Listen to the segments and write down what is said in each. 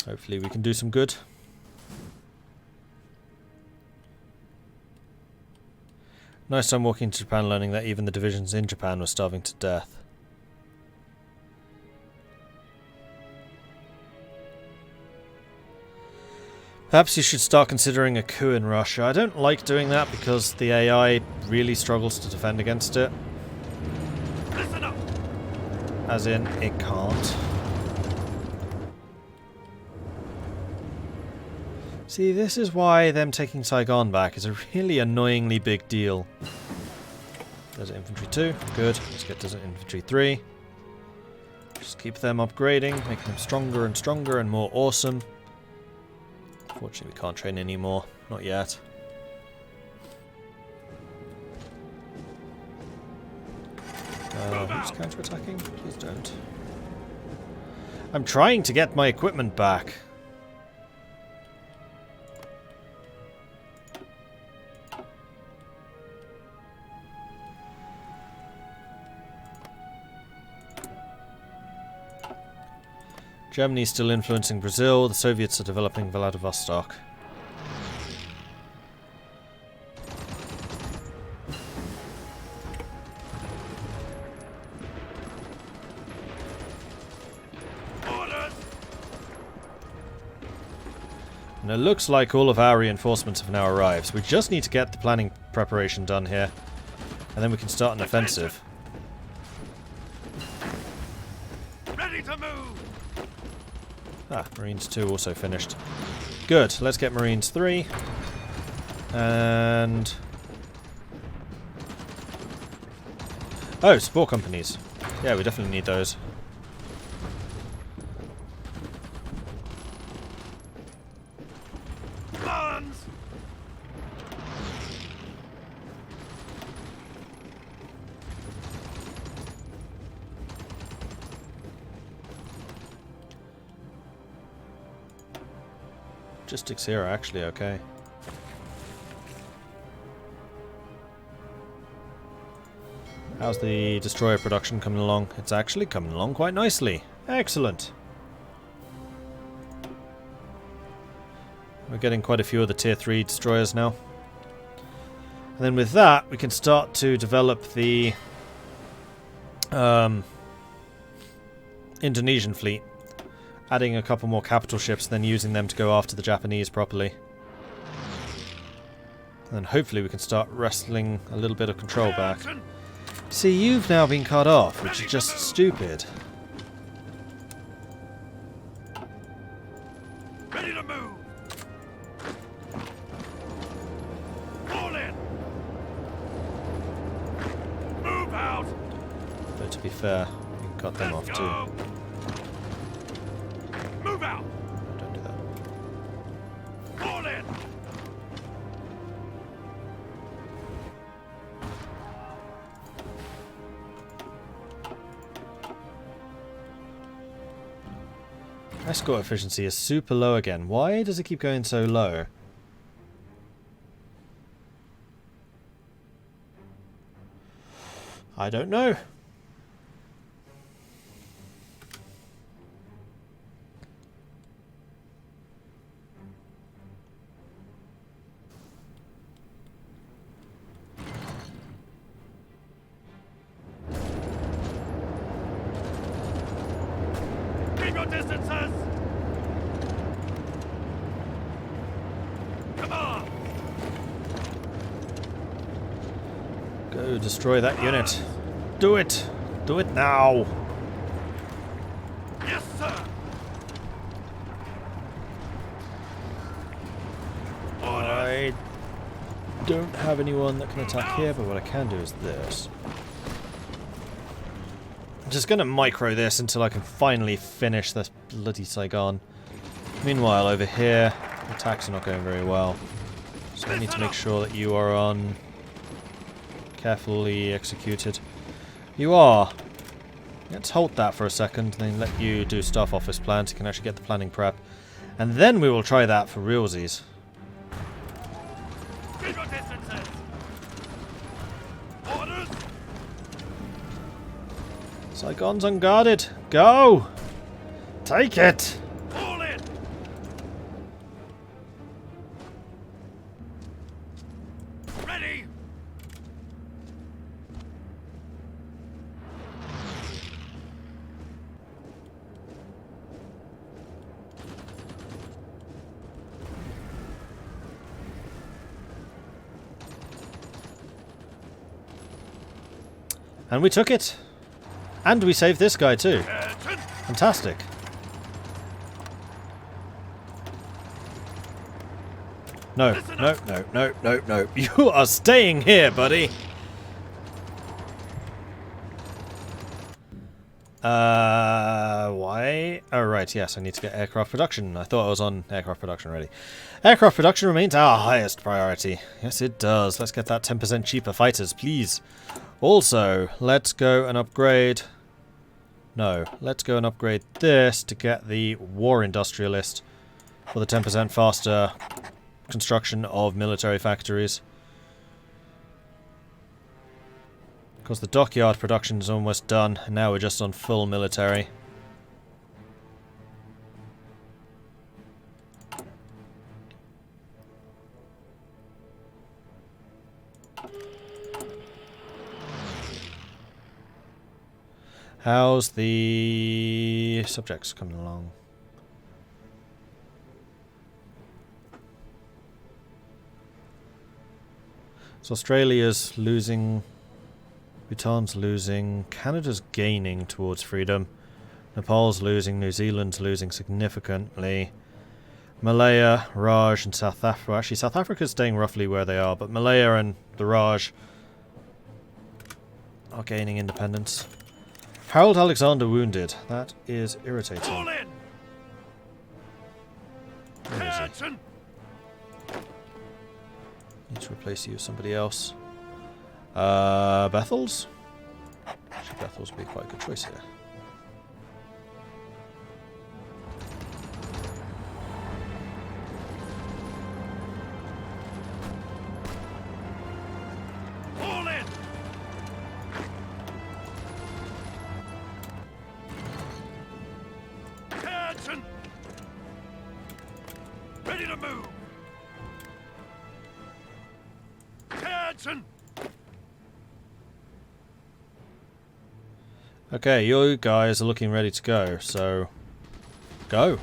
Hopefully we can do some good. Nice time walking to Japan, learning that even the divisions in Japan were starving to death. Perhaps you should start considering a coup in Russia. I don't like doing that because the AI really struggles to defend against it. Listen up. As in, it can't. See, this is why them taking Saigon back is a really annoyingly big deal. Desert Infantry 2, good. Let's get Desert Infantry 3. Just keep them upgrading, making them stronger and stronger and more awesome. Unfortunately, we can't train anymore. Not yet. Who's counter-attacking? Please don't. I'm trying to get my equipment back. Germany's still influencing Brazil. The Soviets are developing Vladivostok. Orders. And it looks like all of our reinforcements have now arrived. So we just need to get the planning preparation done here. And then we can start an offensive. Ready to move. Ah, Marines 2 also finished. Good, let's get Marines 3. And... oh, support companies. Yeah, we definitely need those. Guns. Logistics here are actually okay. How's the destroyer production coming along? It's actually coming along quite nicely. Excellent. We're getting quite a few of the tier 3 destroyers now. And then with that, we can start to develop the Indonesian fleet. Adding a couple more capital ships, then using them to go after the Japanese properly. And then hopefully we can start wrestling a little bit of control back. See, you've now been cut off, which is just stupid. Ready to move. Fall in. Move out. Though to be fair, we can cut them off Let's too. go. Move out. Don't do that. Fall in. Escort efficiency is super low again. Why does it keep going so low? I don't know. Keep your distances. Come on. Go destroy that unit. Do it! Do it now! Yes, sir. Orders. I don't have anyone that can attack here, but what I can do is this. I'm just going to micro this until I can finally finish this bloody Saigon. Meanwhile, over here, the attacks are not going very well. So I need to make sure that you are on carefully executed. You are. Let's hold that for a second, then let you do staff office plans. You can actually get the planning prep. And then we will try that for realsies. Keep your distances. Orders. Saigon's unguarded. Go! Take it! Fall in. And we took it. And we saved this guy too. Attention! Fantastic. No, no, no, no, no, no. You are staying here, buddy. Why? Oh, right, yes, I need to get aircraft production. I thought I was on aircraft production already. Aircraft production remains our highest priority. Yes, it does. Let's get that 10% cheaper fighters, please. Also, let's go and upgrade... No, let's go and upgrade this to get the war industrialist for the 10% faster construction of military factories. Of course, the dockyard production is almost done, and now we're just on full military. How's the subjects coming along? So Australia's losing, Bhutan's losing, Canada's gaining towards freedom, Nepal's losing, New Zealand's losing significantly, Malaya, Raj and South Africa, actually South Africa's staying roughly where they are, but Malaya and the Raj are gaining independence. Harold Alexander wounded. That is irritating. Fall in! Where is he? Attention! Need to replace you with somebody else. Bethel's? Actually, Bethel's would be quite a good choice here. Fall in! Attention! Ready to move! Attention! Okay, you guys are looking ready to go, so go.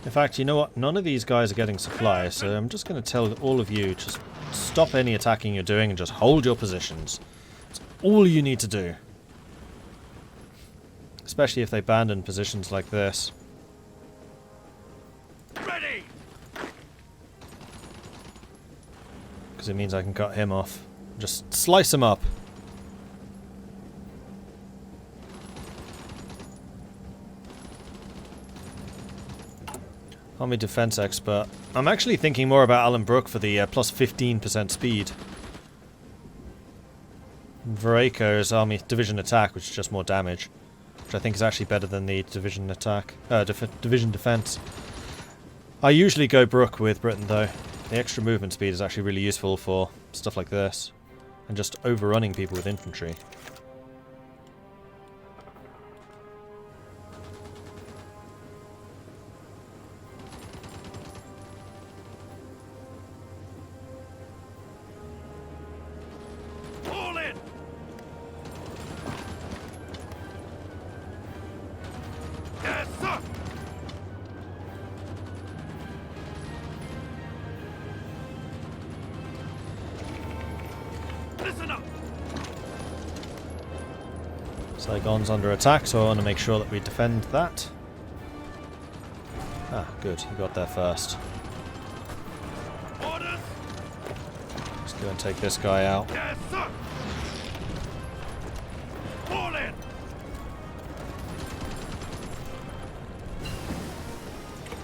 In fact, you know what? None of these guys are getting supplies, so I'm just going to tell all of you, just stop any attacking you're doing and just hold your positions. That's all you need to do. Especially if they abandon positions like this. Ready! Because it means I can cut him off. Just slice him up. Army Defense Expert. I'm actually thinking more about Alan Brooke for the plus 15% speed. Vareko's Army Division Attack, which is just more damage. Which I think is actually better than the Division Attack. Division Defense. I usually go Brooke with Britain though. The extra movement speed is actually really useful for stuff like this. And just overrunning people with infantry. Fall in! Yes, sir! Listen up! Saigon's under attack, so I want to make sure that we defend that. Ah, good. You got there first. Orders! Let's go and take this guy out. Yes, sir! Fall in!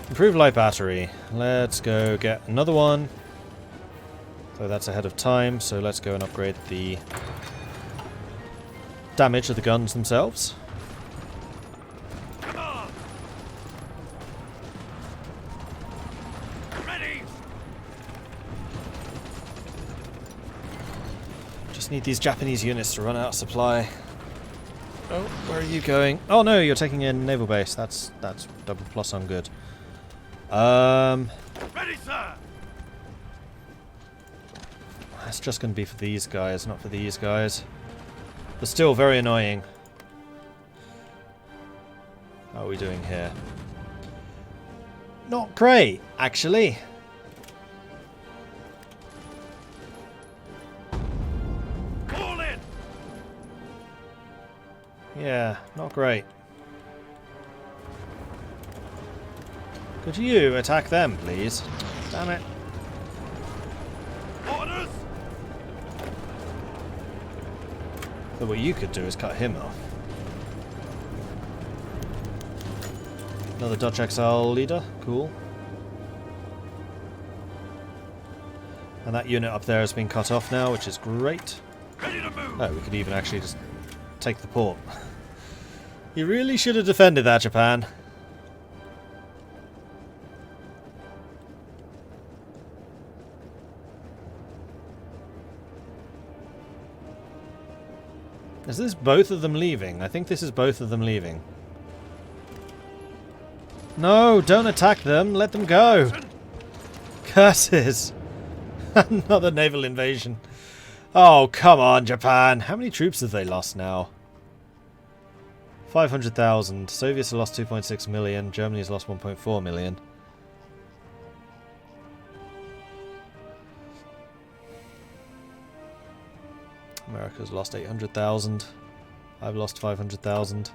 Improved light battery. Let's go get another one. So that's ahead of time, so let's go and upgrade the damage of the guns themselves. Come on! Ready! Just need these Japanese units to run out of supply. Oh, where are you going? Oh no, you're taking a naval base. That's double plus on good. Ready, sir! That's just going to be for these guys, not for these guys. But still very annoying. How are we doing here? Not great, actually. Fall in! Yeah, not great. Could you attack them, please? Damn it. Orders! But what you could do is cut him off. Another Dutch exile leader. Cool. And that unit up there has been cut off now, which is great. Ready to move! Oh, we could even actually just take the port. You really should have defended that, Japan. Is this both of them leaving? I think this is both of them leaving. No, don't attack them. Let them go. Curses. Another naval invasion. Oh, come on, Japan. How many troops have they lost now? 500,000. Soviets have lost 2.6 million. Germany has lost 1.4 million. America's lost 800,000. I've lost 500,000.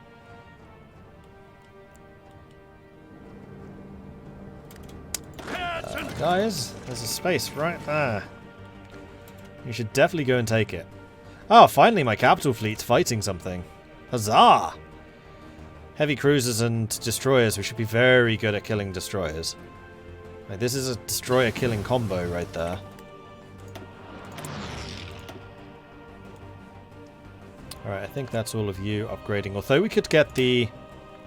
Guys, there's a space right there. You should definitely go and take it. Oh, finally my capital fleet's fighting something. Huzzah! Heavy cruisers and destroyers. We should be very good at killing destroyers. Like, this is a destroyer killing combo right there. Alright, I think that's all of you upgrading. Although we could get the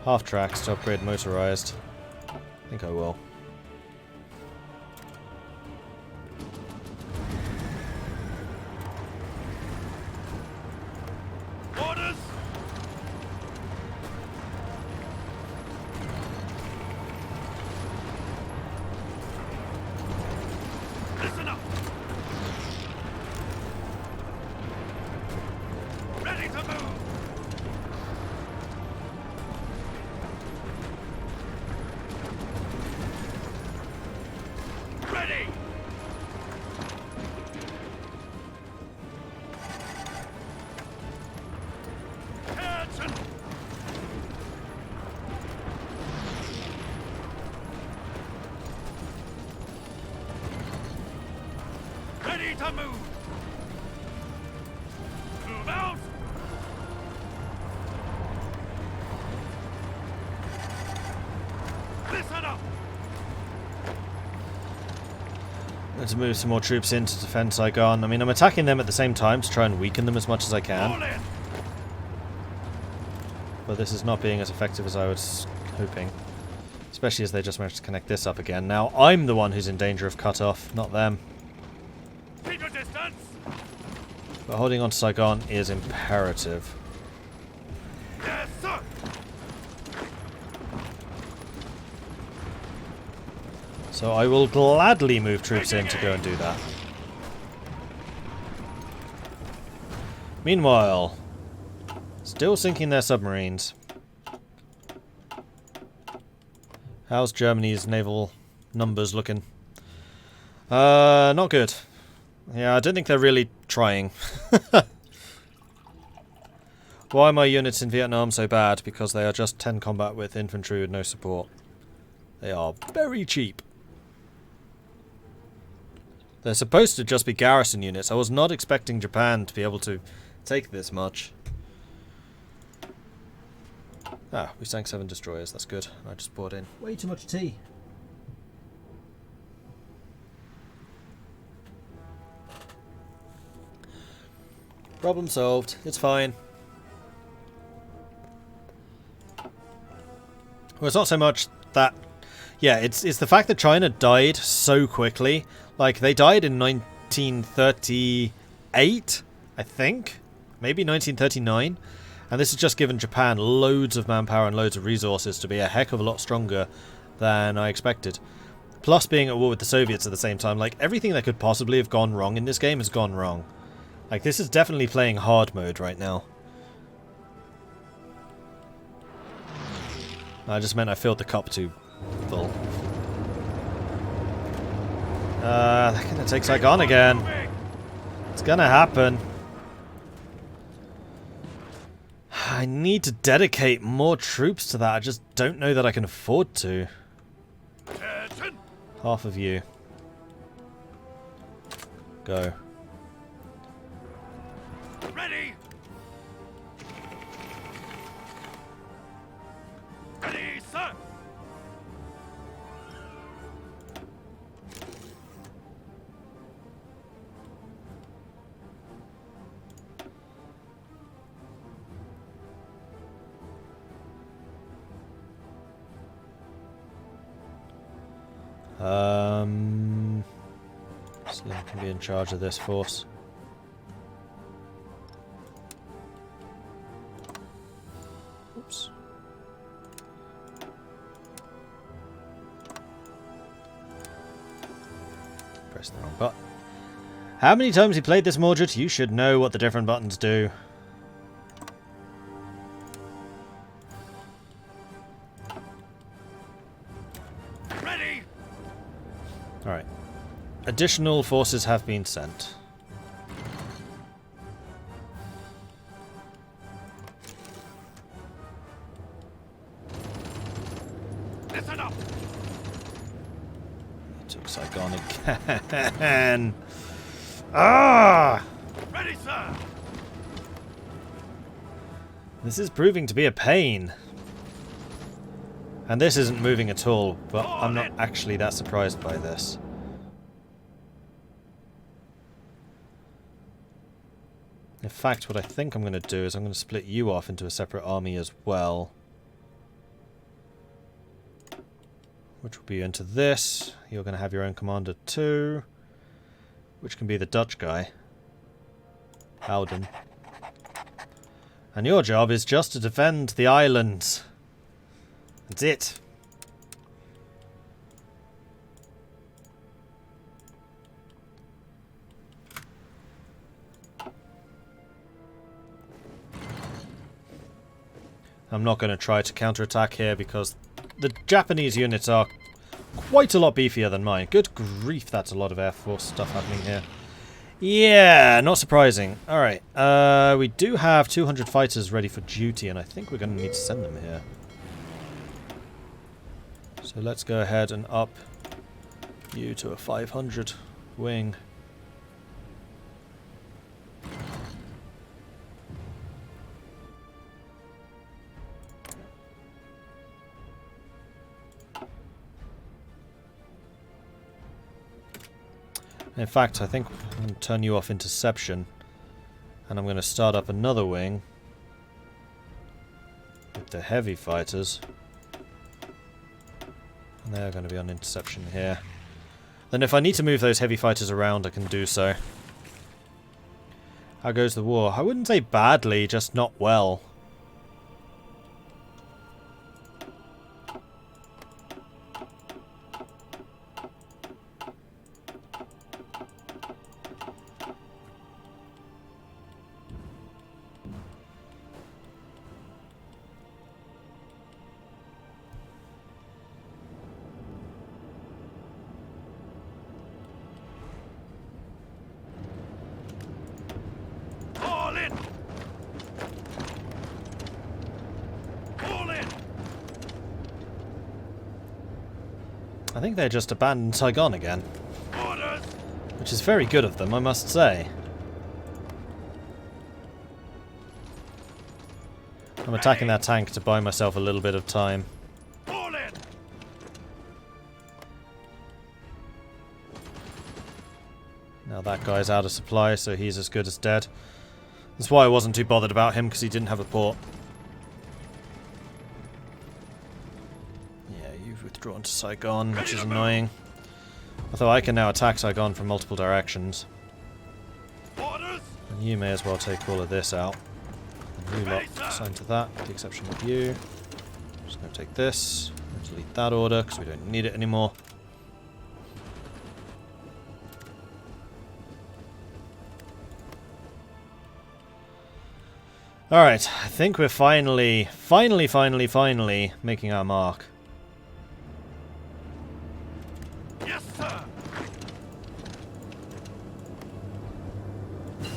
half-tracks to upgrade motorized. I think I will. Orders! Listen up! Ready to move! Ready! Attention! Ready to move! Move out! Listen up! Need to move some more troops in to defend Saigon. I mean, I'm attacking them at the same time to try and weaken them as much as I can. Fall in! But this is not being as effective as I was hoping. Especially as they just managed to connect this up again. Now I'm the one who's in danger of cut-off, not them. Keep your distance! But holding on to Saigon is imperative. Yes, sir! So I will gladly move troops in to go and do that. Meanwhile, still sinking their submarines. How's Germany's naval numbers looking? Not good. Yeah, I don't think they're really trying. Why are my units in Vietnam so bad? Because they are just 10 combat with infantry with no support. They are very cheap. They're supposed to just be garrison units. I was not expecting Japan to be able to take this much. Ah, we sank 7 destroyers. That's good. I just brought in way too much tea. Problem solved. It's fine. Well, it's not so much that... Yeah, it's the fact that China died so quickly. Like, they died in 1938, I think? Maybe 1939? And this has just given Japan loads of manpower and loads of resources to be a heck of a lot stronger than I expected. Plus being at war with the Soviets at the same time. Like, everything that could possibly have gone wrong in this game has gone wrong. Like, this is definitely playing hard mode right now. I just meant I filled the cup too full. They're gonna take Saigon again. It's gonna happen. I need to dedicate more troops to that. I just don't know that I can afford to. Attention. Half of you. Go. Ready. Ready, sir. Slim can be in charge of this force. Oops. Press the wrong button. How many times you played this, Mordred? You should know what the different buttons do. Ready. Alright. Additional forces have been sent. Listen up. Took Saigon again. Ah! Ready, sir. This is proving to be a pain. And this isn't moving at all, but I'm not actually that surprised by this. In fact, what I think I'm going to do is I'm going to split you off into a separate army as well. Which will be into this. You're going to have your own commander too. Which can be the Dutch guy. Howden. And your job is just to defend the islands. That's it. I'm not going to try to counterattack here because the Japanese units are quite a lot beefier than mine. Good grief, that's a lot of Air Force stuff happening here. Yeah, not surprising. Alright, we do have 200 fighters ready for duty, and I think we're going to need to send them here. So let's go ahead and up you to a 500 wing. In fact, I think I'm going to turn you off interception, and I'm going to start up another wing with the heavy fighters. And they're going to be on interception here. Then if I need to move those heavy fighters around, I can do so. How goes the war? I wouldn't say badly, just not well. All in. All in. I think they just abandoned Saigon again. Orders. Which is very good of them, I must say. I'm attacking that tank to buy myself a little bit of time. All in. Now that guy's out of supply, so he's as good as dead. That's why I wasn't too bothered about him, because he didn't have a port. Yeah, you've withdrawn to Saigon, which is annoying. Although I can now attack Saigon from multiple directions. Orders. And you may as well take all of this out. And you lot assigned to that, with the exception of you. Just going to take this, and delete that order, because we don't need it anymore. Alright, I think we're finally making our mark. Yes, sir.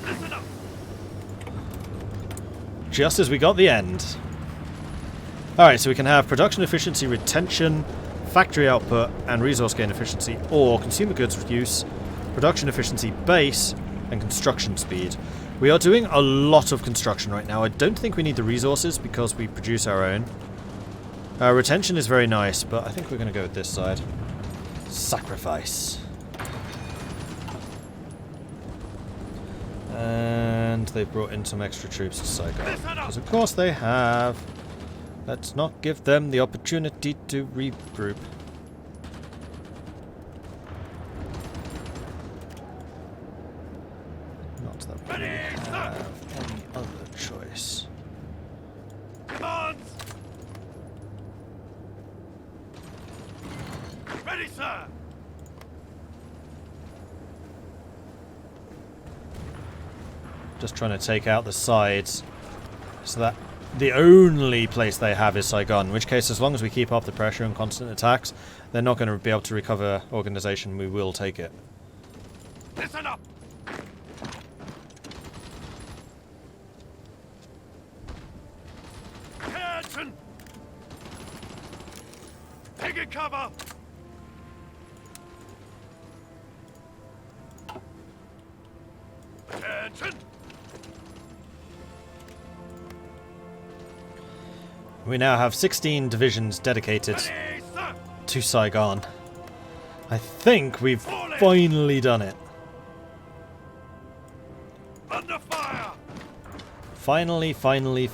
Listen up. Just as we got the end. Alright, so we can have production efficiency, retention, factory output, and resource gain efficiency, or consumer goods use, production efficiency base, and construction speed. We are doing a lot of construction right now. I don't think we need the resources because we produce our own. Retention is very nice, but I think we're going to go with this side. Sacrifice. And they've brought in some extra troops to Saigon. Because of course they have. Let's not give them the opportunity to regroup. Not that we have any other choice. Commands. Ready, sir. Just trying to take out the sides so that the only place they have is Saigon, in which case as long as we keep up the pressure and constant attacks, they're not going to be able to recover organization. We will take it. Listen up. Attention. Taking cover. Attention. We now have 16 divisions dedicated Ready, sir. to Saigon. I think we've finally done it. Under fire. Finally. Ready,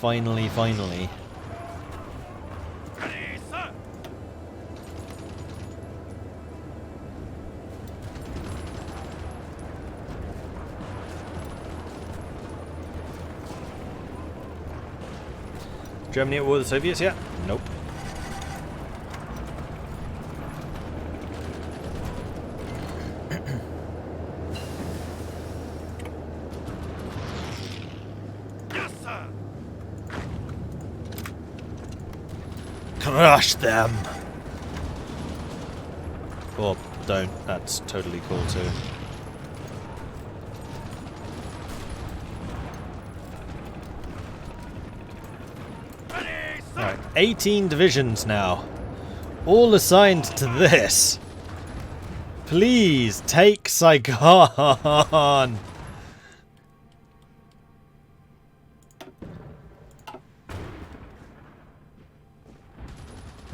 sir. Germany at war with the Soviets yet? Nope. Yes, sir. Crush them! Or don't. That's totally cool too. Ready, sir. Alright, 18 divisions now. All assigned to this. Please take Saigon!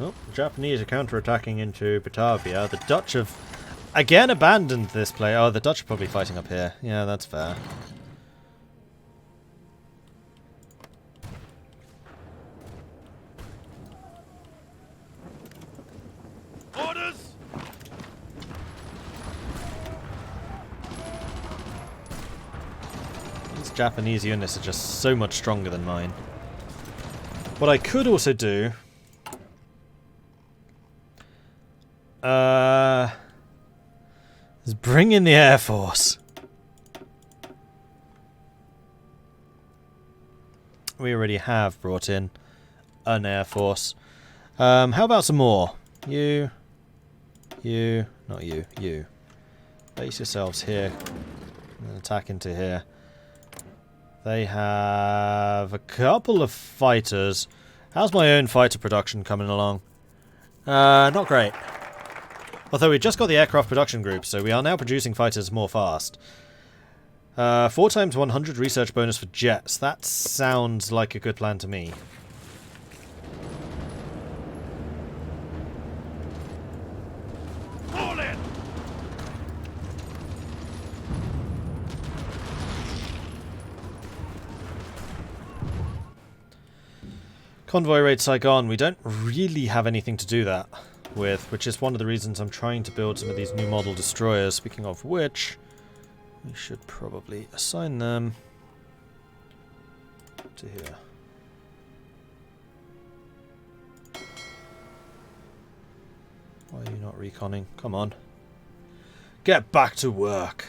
Oh, the Japanese are counterattacking into Batavia. The Dutch have again abandoned this play. Oh, the Dutch are probably fighting up here. Yeah, that's fair. Orders. These Japanese units are just so much stronger than mine. What I could also do is bring in the Air Force. We already have brought in an Air Force. How about some more? You. Not you. You. Base yourselves here. And attack into here. They have a couple of fighters. How's my own fighter production coming along? Not great. Although we just got the aircraft production group, so we are now producing fighters more fast. 4 times 100 research bonus for jets. That sounds like a good plan to me. Fall in. Convoy raid Saigon. We don't really have anything to do that with, which is one of the reasons I'm trying to build some of these new model destroyers. Speaking of which, we should probably assign them to here. Why are you not reconning? Come on. Get back to work.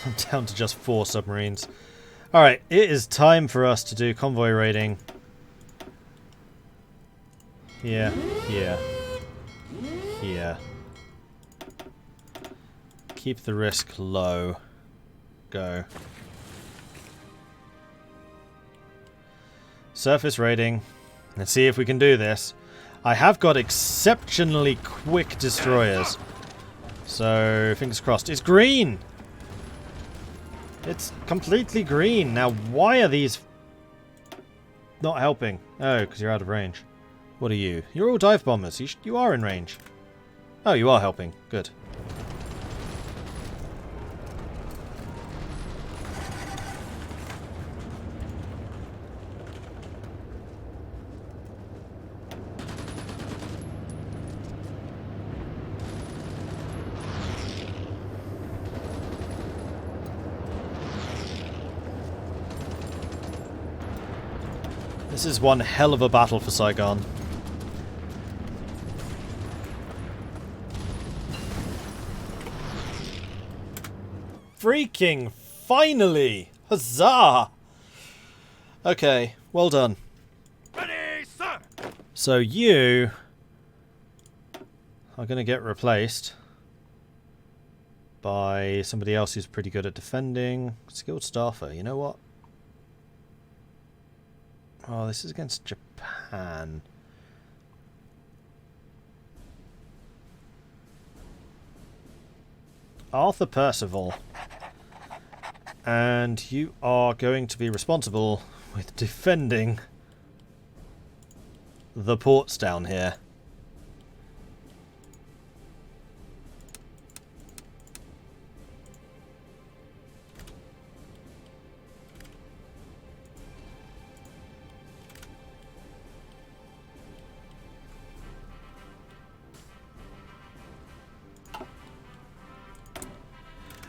I'm down to just 4 submarines. Alright, it is time for us to do convoy raiding. Here, here, here. Keep the risk low. Go. Surface raiding. Let's see if we can do this. I have got exceptionally quick destroyers. So, fingers crossed. It's green! It's completely green. Now, why are these not helping? Oh, because you're out of range. What are you? You're all dive bombers. You are in range. Oh, you are helping. Good. This is one hell of a battle for Saigon. Freaking finally! Huzzah! Okay, well done. Ready, sir! So you are going to get replaced by somebody else who's pretty good at defending. Skilled staffer, you know what? Oh, this is against Japan. Arthur Percival. And you are going to be responsible with defending the ports down here.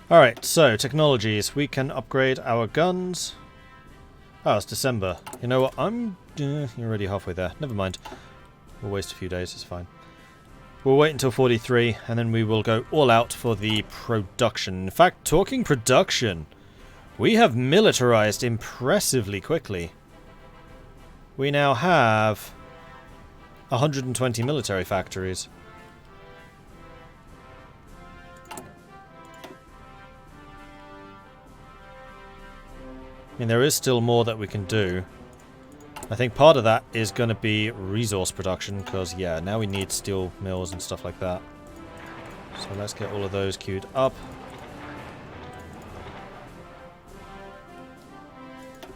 Alright, so technologies. We can upgrade our guns. Oh, it's December. You know what? You're already halfway there. Never mind. We'll waste a few days, it's fine. We'll wait until 43, and then we will go all out for the production. In fact, talking production, we have militarized impressively quickly. We now have 120 military factories. I mean, there is still more that we can do. I think part of that is going to be resource production, because, yeah, now we need steel mills and stuff like that. So let's get all of those queued up.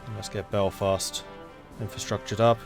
And let's get Belfast infrastructured up.